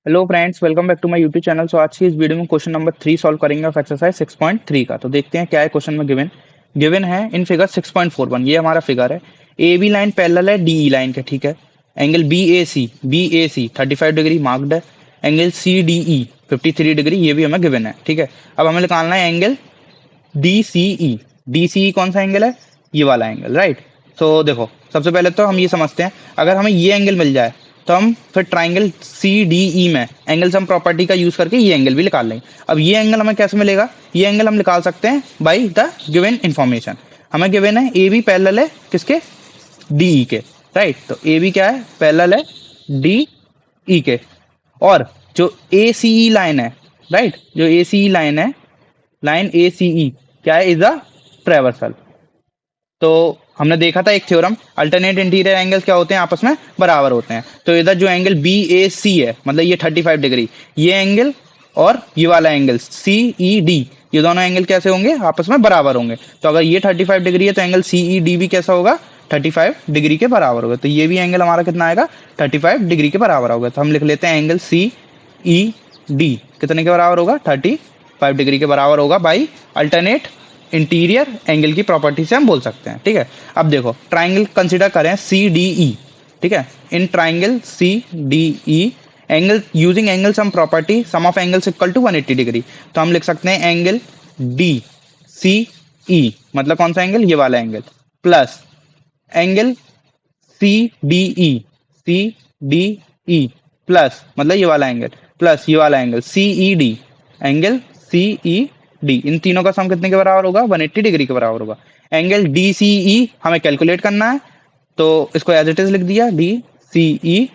Hello friends, welcome back to my YouTube channel. So आज की इस वीडियो में क्वेश्चन नंबर 3 सॉल्व करेंगे ऑफ एक्सरसाइज 6.3 का। तो देखते हैं क्या है क्वेश्चन में गिवन गिवन है इन फिगर 6.41। ये हमारा फिगर है। ए बी लाइन पैरेलल है डी ई लाइन के, ठीक है। Angle B A C 35 degree marked है। Angle C D E 53 degree, ये भी हमें गिवन है, ठीक है। अब हमें निकालना है angle D C E. D C ई कौन सा एंगल है? ये वाला एंगल, राइट। सो देखो, सबसे पहले तो हम ये समझते हैं, अगर हमें ये एंगल मिल जाए तो हम फिर ट्राइंगल सी डी ई में एंगल सम प्रॉपर्टी का यूज करके ये एंगल भी निकाल लेंगे। अब ये एंगल हमें कैसे मिलेगा? ये एंगल हम निकाल सकते हैं बाई द गिवन इन्फॉर्मेशन। हमें गिवन है ए बी पैरेलल है किसके? डी ई के, राइट। तो ए बी क्या है? पैरेलल है डी ई के। और जो ए सी ई लाइन है, राइट, जो ए सी ई लाइन है, लाइन ए सी ई क्या है? Is a traversal. तो हमने देखा था एक थ्योरम, अल्टरनेट इंटीरियर एंगल्स क्या होते हैं? आपस में बराबर होते हैं। तो इधर जो एंगल बी ए सी है, मतलब ये 35 डिग्री, ये एंगल और ये वाला एंगल सी ई डी, ये दोनों एंगल कैसे होंगे? आपस में बराबर होंगे। तो अगर ये 35 डिग्री है तो एंगल सी ई डी भी कैसा होगा? 35 डिग्री के बराबर होगा। तो ये भी एंगल हमारा कितना आएगा? 35 डिग्री के बराबर होगा। तो हम लिख लेते हैं एंगल सी ई डी कितने के बराबर होगा? 35 डिग्री के बराबर होगा बाई अल्टरनेट इंटीरियर एंगल की प्रॉपर्टी से हम बोल सकते हैं, ठीक है। अब देखो, ट्राइंगल कंसीडर करें सी डी ई, ठीक है। In triangle C D E angle using angle sum property sum of angles equal to 180 degree. तो हम लिख सकते हैं एंगल डी सी ई, मतलब कौन सा एंगल? ये वाला angle, plus angle C D E plus, मतलब ये वाला एंगल, प्लस ये वाला angle C E D, angle C E D, इन तीनों का सम कितने के बराबर होगा? 180 डिग्री के बराबर होगा। एंगल डी सी ई हमें कैलकुलेट करना है, तो इसको एज इट इज लिख दिया, D C E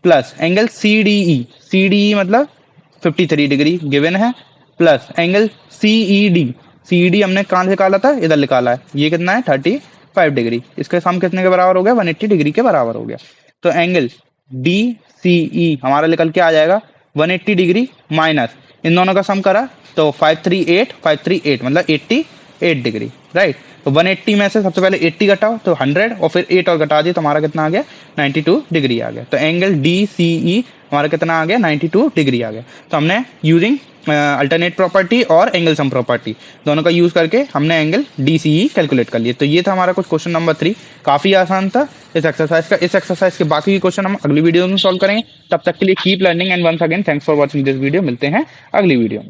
plus angle C D E मतलब 53 डिग्री गिवन है, प्लस एंगल सी डी हमने कहाँ से निकाला था? इधर निकाला है। ये कितना है? 35 डिग्री। इसके सम कितने के बराबर हो गया? 180 डिग्री के बराबर हो गया। तो एंगल डी सी ई हमारा निकल के आ जाएगा 180 डिग्री माइनस इन दोनों का सम करा तो 538 मतलब 88 डिग्री, राइट। तो 180 में से सबसे पहले 80 घटाओ तो 100 और फिर 8 और घटा दिए तो हमारा कितना आ गया? 92 डिग्री आ गया। तो एंगल डी सी ई हमारा कितना आ गया? 92 डिग्री आ गया। तो हमने यूजिंग अल्टरनेट प्रॉपर्टी और एंगल सम प्रॉपर्टी दोनों का यूज करके हमने एंगल डी सी ई कैलकुलेट कर लिए। तो ये था हमारा कुछ क्वेश्चन नंबर 3, काफी आसान था इस एक्सरसाइज का। इस एक्सरसाइज के बाकी के क्वेश्चन हम अगली वीडियो में सॉल्व करेंगे। तब तक के लिए keep learning and once again thanks for watching this video. मिलते हैं अगली वीडियो में।